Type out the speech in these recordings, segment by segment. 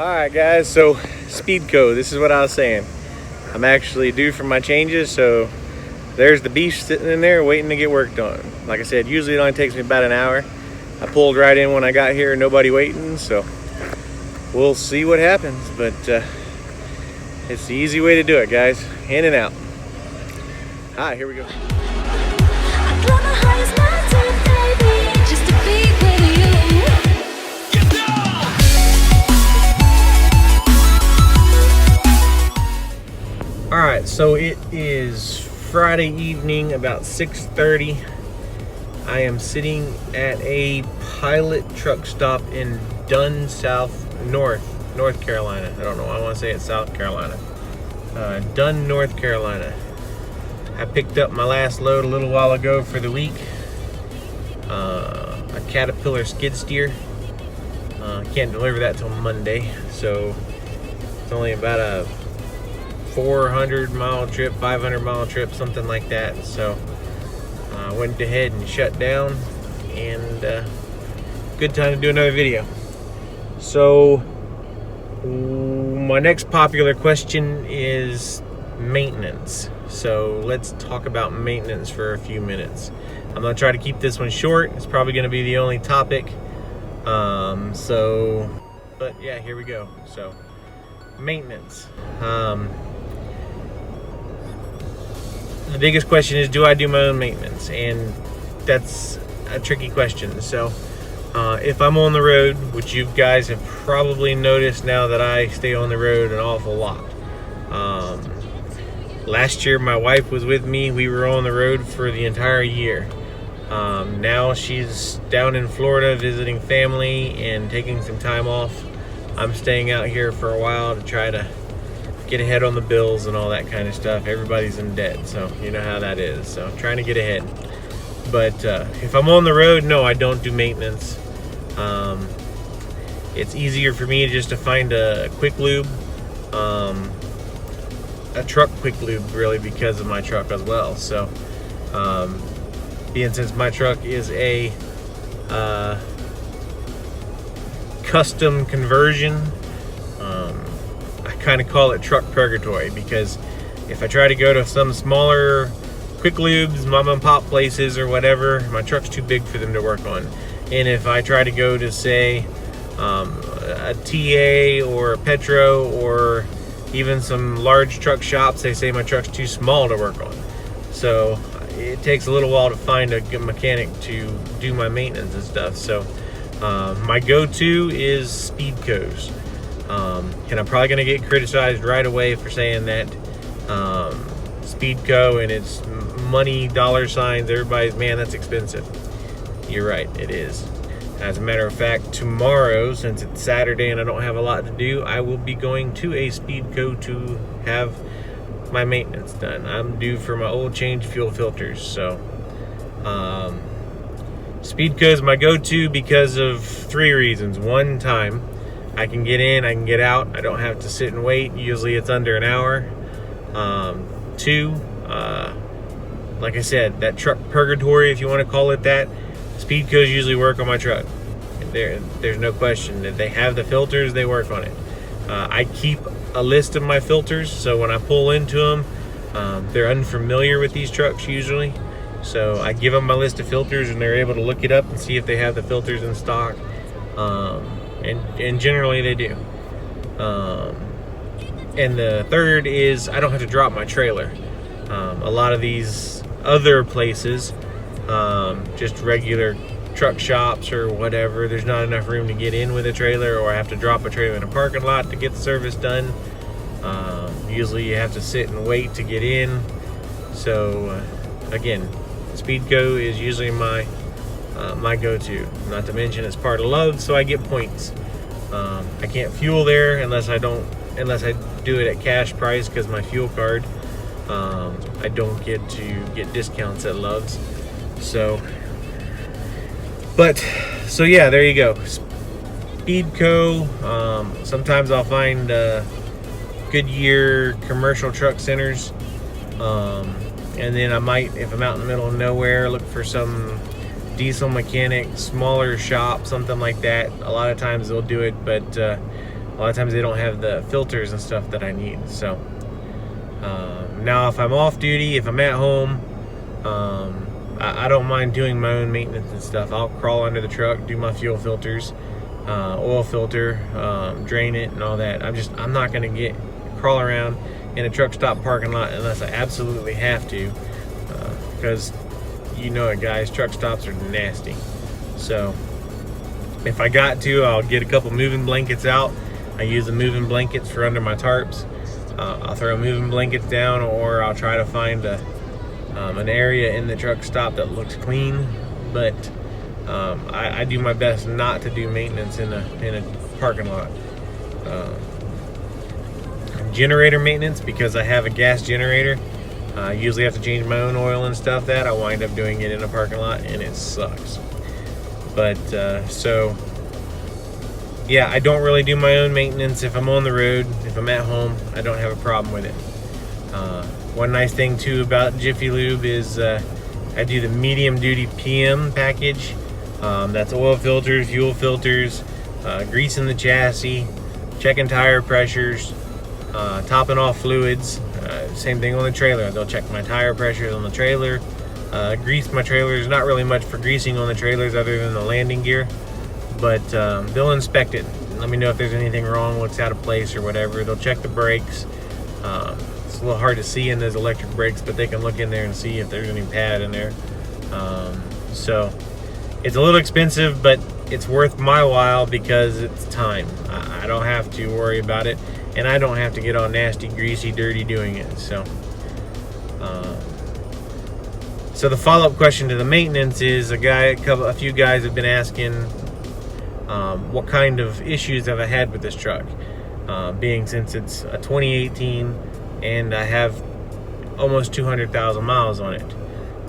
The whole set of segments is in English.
Alright guys, so Speedco, this is what I was saying. I'm actually due for my changes, so there's the beast sitting in there waiting to get worked on. Like I said, usually it only takes me about an hour. I pulled right in when I got here, nobody waiting, so we'll see what happens. But it's the easy way to do it, guys. In and out. Alright, here we go. Alright, so it is Friday evening, about 6:30. I am sitting at a pilot truck stop in Dunn, North Carolina. I don't know, I want to say it's South Carolina. Dunn, North Carolina. I picked up my last load a little while ago for the week. A Caterpillar skid steer. Can't deliver that till Monday, so it's only about a 400-mile trip, 500-mile trip, something like that. So I went ahead and shut down, and good time to do another video. So my next popular question is maintenance. So let's talk about maintenance for a few minutes. I'm gonna try to keep this one short. It's probably gonna be the only topic. But yeah, here we go. So maintenance. The biggest question is, do I do my own maintenance? And that's a tricky question. So if I'm on the road, which you guys have probably noticed now that I stay on the road an awful lot. Last year my wife was with me. We were on the road for the entire year. Now she's down in Florida visiting family and taking some time off. I'm staying out here for a while to try to get ahead on the bills and all that kind of stuff. Everybody's in debt, so you know how that is. So trying to get ahead. But if I'm on the road, no, I don't do maintenance. It's easier for me just to find a quick lube, a truck quick lube, really, because of my truck as well. So being since my truck is a custom conversion, I kind of call it truck purgatory, because if I try to go to some smaller quick lubes, mom and pop places or whatever, my truck's too big for them to work on. And if I try to go to, say, a TA or a Petro or even some large truck shops, they say my truck's too small to work on. So it takes a little while to find a good mechanic to do my maintenance and stuff. So my go-to is Speedco's. And I'm probably going to get criticized right away for saying that. Speedco and its money dollar signs, everybody's, man, that's expensive. You're right, it is. As a matter of fact, tomorrow, since it's Saturday and I don't have a lot to do, I will be going to a Speedco to have my maintenance done. I'm due for my oil change fuel filters. So Speedco is my go-to because of 3 reasons. One, time. I can get in, I can get out, I don't have to sit and wait. Usually it's under an hour. 2, like I said, that truck purgatory, if you want to call it that, Speedco's usually work on my truck. There's no question that they have the filters, they work on it. I keep a list of my filters, so when I pull into them, they're unfamiliar with these trucks usually. So I give them my list of filters and they're able to look it up and see if they have the filters in stock. And generally they do. And the third is I don't have to drop my trailer. A lot of these other places, just regular truck shops or whatever, there's not enough room to get in with a trailer, or I have to drop a trailer in a parking lot to get the service done. Usually you have to sit and wait to get in. So again, Speedco is usually my go-to. Not to mention it's part of Love's, so I get points. I can't fuel there unless I do it at cash price, because my fuel card, I don't get to get discounts at Love's. So yeah, there you go. Speedco. Sometimes I'll find Goodyear commercial truck centers, and then I might, if I'm out in the middle of nowhere, look for some diesel mechanic, smaller shop, something like that. A lot of times they'll do it, but a lot of times they don't have the filters and stuff that I need. So now if I'm off duty, if I'm at home, I don't mind doing my own maintenance and stuff. I'll crawl under the truck, do my fuel filters, oil filter, drain it and all that. I'm not gonna crawl around in a truck stop parking lot unless I absolutely have to, because you know it, guys, truck stops are nasty. So if I got to, I'll get a couple moving blankets out. I use the moving blankets for under my tarps. I'll throw moving blankets down, or I'll try to find an area in the truck stop that looks clean. But I do my best not to do maintenance in a parking lot. Generator maintenance, because I have a gas generator. I usually have to change my own oil and stuff. That I wind up doing it in a parking lot, and it sucks. But so yeah, I don't really do my own maintenance if I'm on the road. If I'm at home, I don't have a problem with it. One nice thing too about Jiffy Lube is I do the medium duty PM package. That's oil filters, fuel filters, greasing the chassis, checking tire pressures, topping off fluids. Same thing on the trailer. They'll check my tire pressures on the trailer, grease my trailers. Not really much for greasing on the trailers other than the landing gear, but they'll inspect it, let me know if there's anything wrong, looks out of place or whatever. They'll check the brakes. It's a little hard to see in those electric brakes, but they can look in there and see if there's any pad in there. So it's a little expensive, but it's worth my while because it's time. I don't have to worry about it, and I don't have to get all nasty, greasy, dirty doing it. So so the follow-up question to the maintenance is, a few guys have been asking what kind of issues have I had with this truck, being since it's a 2018 and I have almost 200,000 miles on it.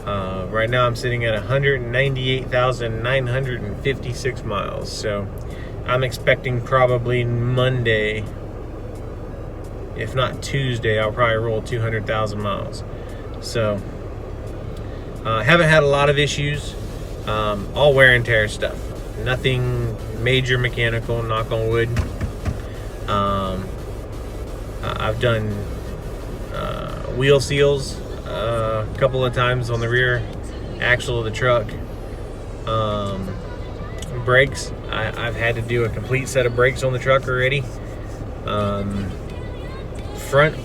Right now I'm sitting at 198,956 miles, so I'm expecting probably Monday, if not Tuesday, I'll probably roll 200,000 miles. So haven't had a lot of issues, all wear and tear stuff, nothing major mechanical, knock on wood. I've done wheel seals a couple of times on the rear axle of the truck. Brakes, I've had to do a complete set of brakes on the truck already. Front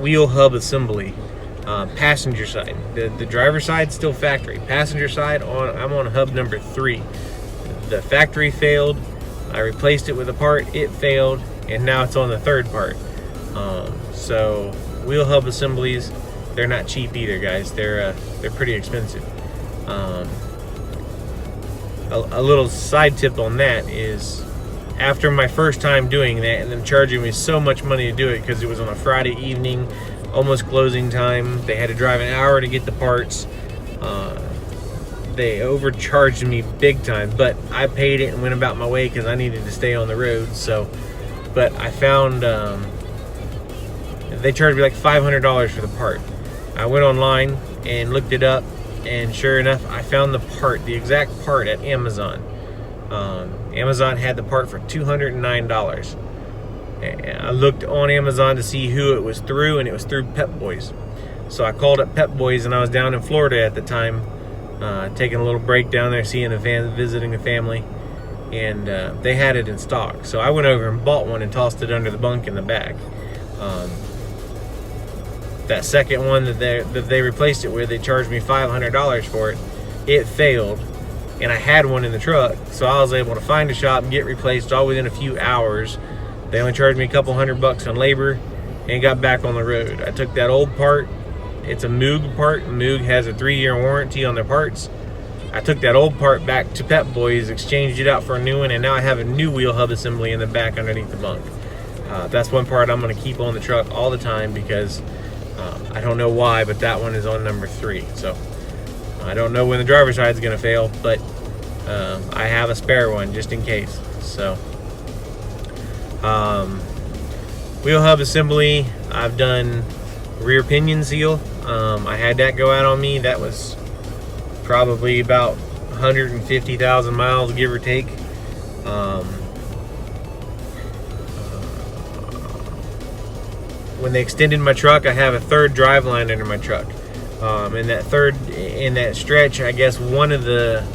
wheel hub assembly, passenger side. The driver side still factory. Passenger side, I'm on hub number 3. The factory failed. I replaced it with a part. It failed, and now it's on the 3rd part. So wheel hub assemblies, they're not cheap either, guys. They're pretty expensive. A little side tip on that is, after my first time doing that and them charging me so much money to do it because it was on a Friday evening, almost closing time, they had to drive an hour to get the parts. They overcharged me big time, but I paid it and went about my way because I needed to stay on the road. So, but I found they charged me like $500 for the part. I went online and looked it up, and sure enough, I found the exact part at Amazon. Amazon had the part for $209. I looked on Amazon to see who it was through, and it was through Pep Boys. So I called up Pep Boys, and I was down in Florida at the time, taking a little break down there, visiting the family, and they had it in stock. So I went over and bought one and tossed it under the bunk in the back. That second one that they replaced it with, they charged me $500 for it. It failed, and I had one in the truck, so I was able to find a shop and get replaced all within a few hours. They only charged me a couple $100 on labor and got back on the road. I took that old part. It's a Moog part. Moog has a 3-year warranty on their parts. I took that old part back to Pep Boys, exchanged it out for a new one, and now I have a new wheel hub assembly in the back underneath the bunk. That's one part I'm going to keep on the truck all the time because I don't know why, but that one is on number 3. So I don't know when the driver's side is going to fail, but I have a spare one just in case. So wheel hub assembly, I've done rear pinion seal. I had that go out on me. That was probably about 150,000 miles, give or take. when they extended my truck, I have a third drive line under my truck. In that stretch, I guess one of the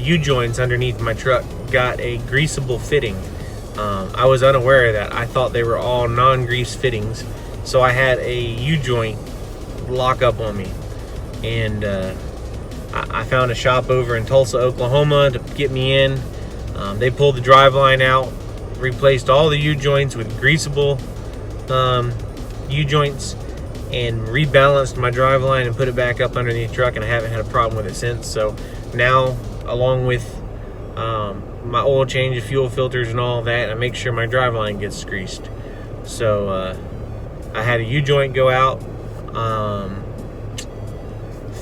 U-joints underneath my truck got a greasable fitting. I was unaware of that. I thought they were all non-grease fittings. So I had a U-joint lock up on me. And I found a shop over in Tulsa, Oklahoma to get me in. They pulled the drive line out, replaced all the U-joints with greasable U-joints, and rebalanced my drive line and put it back up underneath the truck, and I haven't had a problem with it since. So now, along with my oil change, fuel filters, and all that, I make sure my drive line gets greased. So I had a U-joint go out.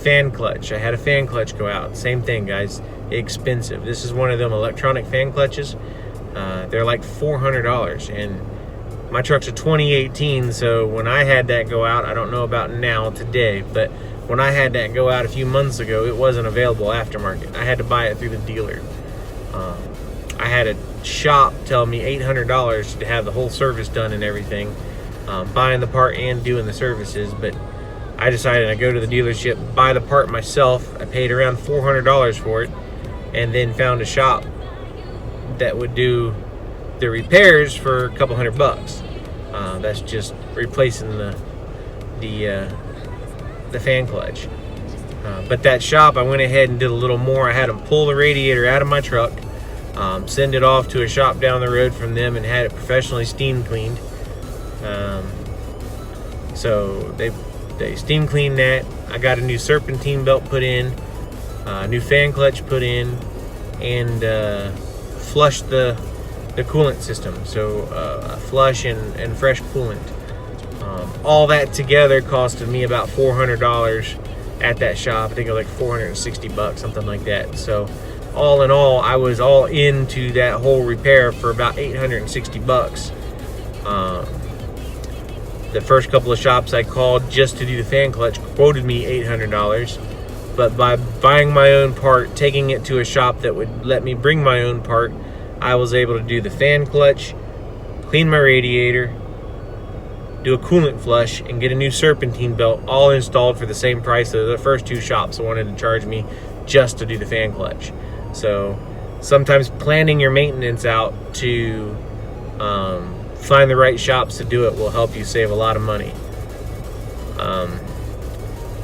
Fan clutch. I had a fan clutch go out. Same thing, guys. Expensive. This is one of them electronic fan clutches. They're like $400, and my truck's a 2018, so when I had that go out, I don't know about now, today, but when I had that go out a few months ago, it wasn't available aftermarket. I had to buy it through the dealer. I had a shop tell me $800 to have the whole service done and everything, buying the part and doing the services, but I decided I'd go to the dealership, buy the part myself. I paid around $400 for it, and then found a shop that would do the repairs for a couple $100. That's just replacing the fan clutch. But that shop, I went ahead and did a little more. I had them pull the radiator out of my truck, send it off to a shop down the road from them, and had it professionally steam cleaned. So they steam cleaned that. I got a new serpentine belt put in, new fan clutch put in, and flushed the coolant system. So flush and fresh coolant. All that together costed me about $400 at that shop. I think it was like $460, something like that. So all in all, I was all into that whole repair for about $860. The first couple of shops I called just to do the fan clutch quoted me $800, but by buying my own part, taking it to a shop that would let me bring my own part, I was able to do the fan clutch, clean my radiator, do a coolant flush, and get a new serpentine belt all installed for the same price that the first two shops wanted to charge me just to do the fan clutch. So sometimes planning your maintenance out to find the right shops to do it will help you save a lot of money.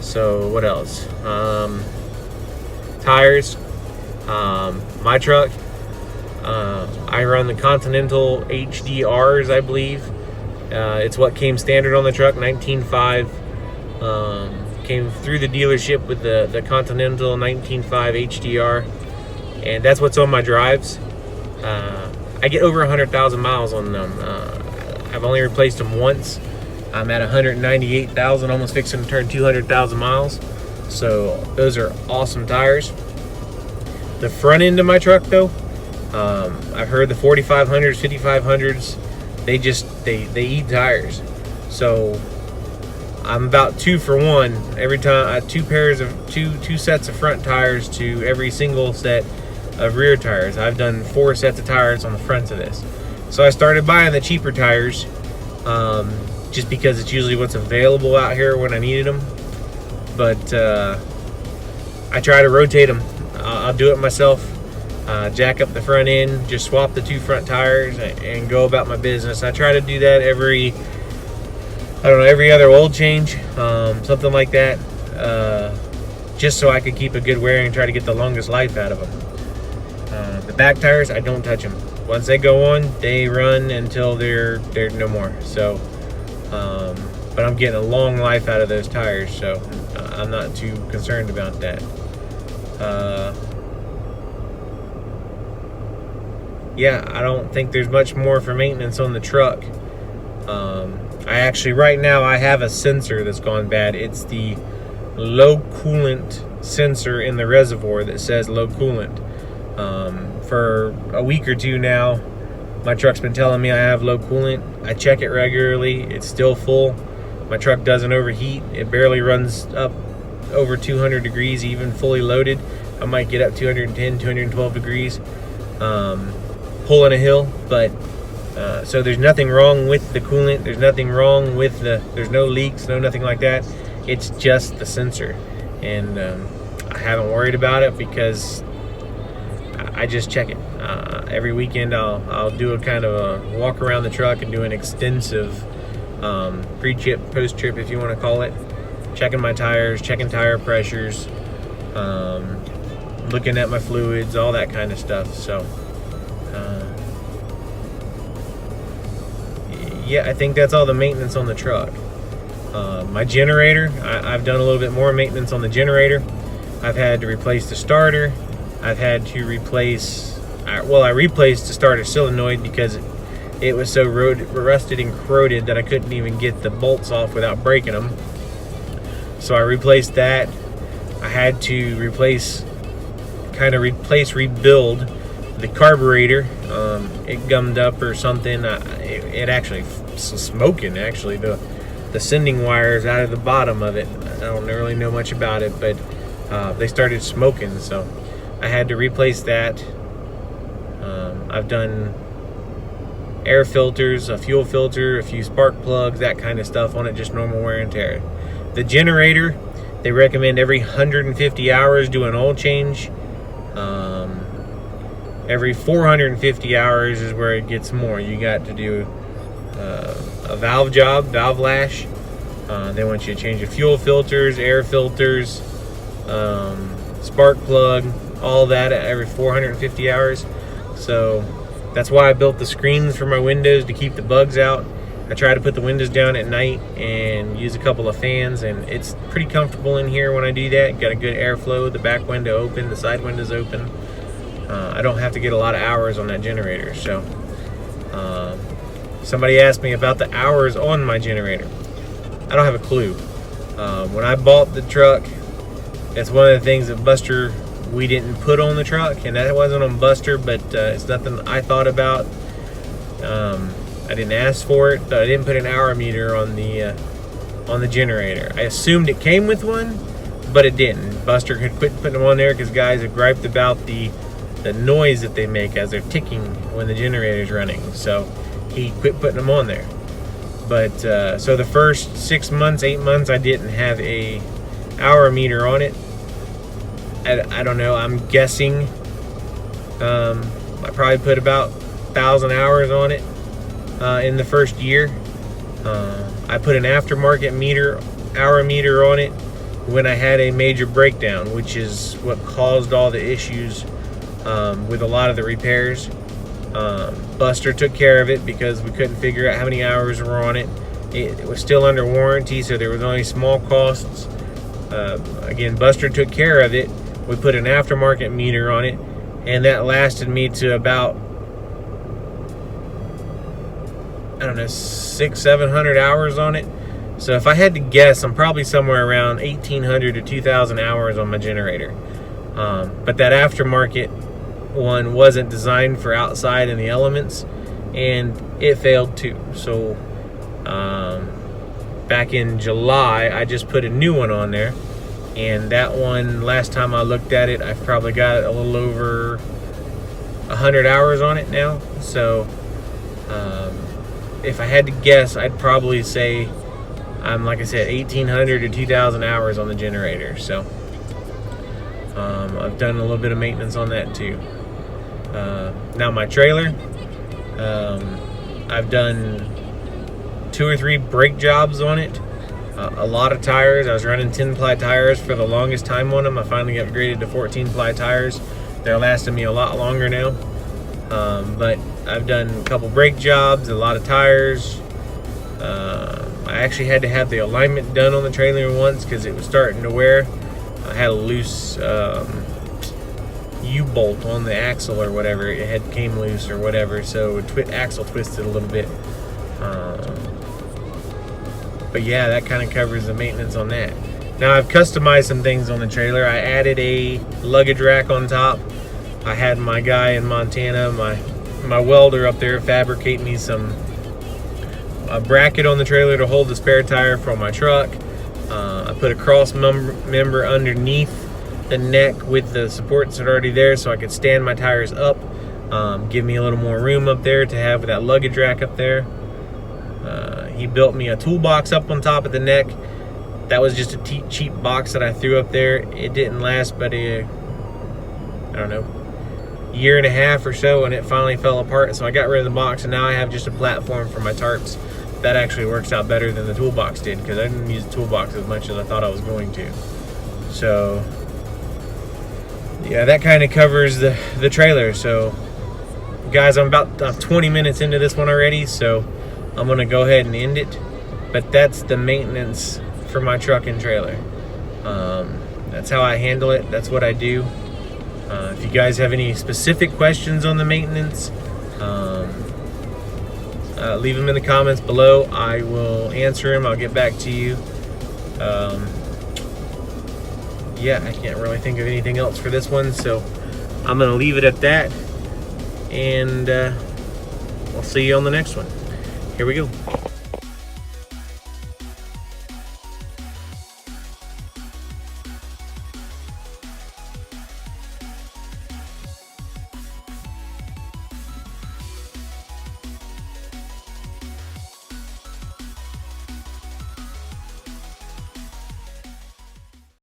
So what else? Tires. My truck, I run the Continental HDRs, I believe. It's what came standard on the truck, 19.5. Came through the dealership with the Continental 19.5 HDR, and that's what's on my drives. I get over 100,000 miles on them. I've only replaced them once. I'm at 198,000, almost fixing to turn 200,000 miles. So those are awesome tires. The front end of my truck, though, I've heard the 4500s, 5500s, they eat tires. So I'm about 2 for 1 every time. I have two sets of front tires to every single set of rear tires. I've done 4 sets of tires on the front of this. So I started buying the cheaper tires, just because it's usually what's available out here when I needed them. But I try to rotate them. I'll do it myself. Jack up the front end, just swap the 2 front tires, and go about my business. I try to do that every other oil change, something like that, just so I could keep a good wearing and try to get the longest life out of them. The back tires, I don't touch them. Once they go on, they run until they're no more. So, but I'm getting a long life out of those tires, so I'm not too concerned about that. Yeah, I don't think there's much more for maintenance on the truck. I actually, right now, I have a sensor that's gone bad. It's the low coolant sensor in the reservoir that says low coolant. For a week or two now, my truck's been telling me I have low coolant. I check it regularly. It's still full. My truck doesn't overheat. It barely runs up over 200 degrees, even fully loaded. I might get up 210, 212 degrees, pulling a hill, but So there's nothing wrong with the coolant. There's nothing wrong with there's no leaks, nothing like that. It's just the sensor. And I haven't worried about it because I just check it. Every weekend I'll do a kind of a walk around the truck and do an extensive pre-trip, post-trip, if you want to call it. Checking my tires, checking tire pressures, looking at my fluids, all that kind of stuff. So yeah, I think that's all the maintenance on the truck. My generator, I've done a little bit more maintenance on the generator. I've had to replace the starter. I've had to replace, I replaced the starter solenoid because it was so rusted and corroded that I couldn't even get the bolts off without breaking them. So I replaced that. I had to rebuild the carburetor. It gummed up or something. It actually was smoking. Actually, the sending wires out of the bottom of it. I don't really know much about it, but they started smoking. So I had to replace that. I've done air filters, a fuel filter, a few spark plugs, that kind of stuff on it, just normal wear and tear. The generator, they recommend every 150 hours do an oil change. Every 450 hours is where it gets more. You got to do a valve job, valve lash. They want you to change your fuel filters, air filters, spark plug, all that at every 450 hours. So that's why I built the screens for my windows to keep the bugs out. I try to put the windows down at night and use a couple of fans, and it's pretty comfortable in here when I do that. Got a good airflow, the back window open, the side window's open. I don't have to get a lot of hours on that generator. So somebody asked me about the hours on my generator. I don't have a clue. When I bought the truck, it's one of the things that Buster, we didn't put on the truck, and that wasn't on Buster, but it's nothing I thought about. I didn't ask for it, but I didn't put an hour meter on the generator. I assumed it came with one, but it didn't. Buster had quit putting them on there because guys have griped about the noise that they make as they're ticking when the generator's running. So he quit putting them on there. But so the first 6 months, 8 months, I didn't have a hour meter on it. I don't know. I'm guessing I probably put about 1,000 hours on it in the first year. I put an aftermarket hour meter on it when I had a major breakdown, which is what caused all the issues with a lot of the repairs. Buster took care of it because we couldn't figure out how many hours were on it. It was still under warranty, so there was only small costs. Again, Buster took care of it. We put an aftermarket meter on it, and that lasted me to about, I don't know, 600-700 hours on it. So if I had to guess, I'm probably somewhere around 1,800 to 2,000 hours on my generator. But that aftermarket one wasn't designed for outside in the elements, and it failed too. So back in July, I just put a new one on there, and that one, last time I looked at it, I've probably got a little over 100 hours on it now. So if I had to guess, I'd probably say I'm, like I said, 1,800 to 2,000 hours on the generator. So I've done a little bit of maintenance on that too. Now my trailer, I've done 2 or 3 brake jobs on it. A lot of tires. I was running 10-ply tires for the longest time on them. I finally upgraded to 14-ply tires. They're lasting me a lot longer now. But I've done a couple brake jobs, a lot of tires. I actually had to have the alignment done on the trailer once because it was starting to wear. I had a loose U-bolt on the axle or whatever. It came loose or whatever, so axle twisted a little bit. But yeah, that kind of covers the maintenance on that. Now I've customized some things on the trailer. I added a luggage rack on top. I had my guy in Montana, my welder up there, fabricate me a bracket on the trailer to hold the spare tire from my truck. I put a cross member underneath the neck with the supports that are already there so I could stand my tires up. give me a little more room up there to have that luggage rack up there. He built me a toolbox up on top of the neck. That was just a cheap box that I threw up there. It didn't last but I don't know, year and a half or so, and it finally fell apart. So I got rid of the box, and now I have just a platform for my tarps. That actually works out better than the toolbox did, because I didn't use the toolbox as much as I thought I was going to. So yeah, that kind of covers the trailer. So guys, I'm about 20 minutes into this one already, so I'm gonna go ahead and end it. But that's the maintenance for my truck and trailer. That's how I handle it. That's what I do. If you guys have any specific questions on the maintenance, leave them in the comments below. I will answer them. I'll get back to you. Yeah, I can't really think of anything else for this one, so I'm gonna leave it at that, and we'll see you on the next one. Here we go.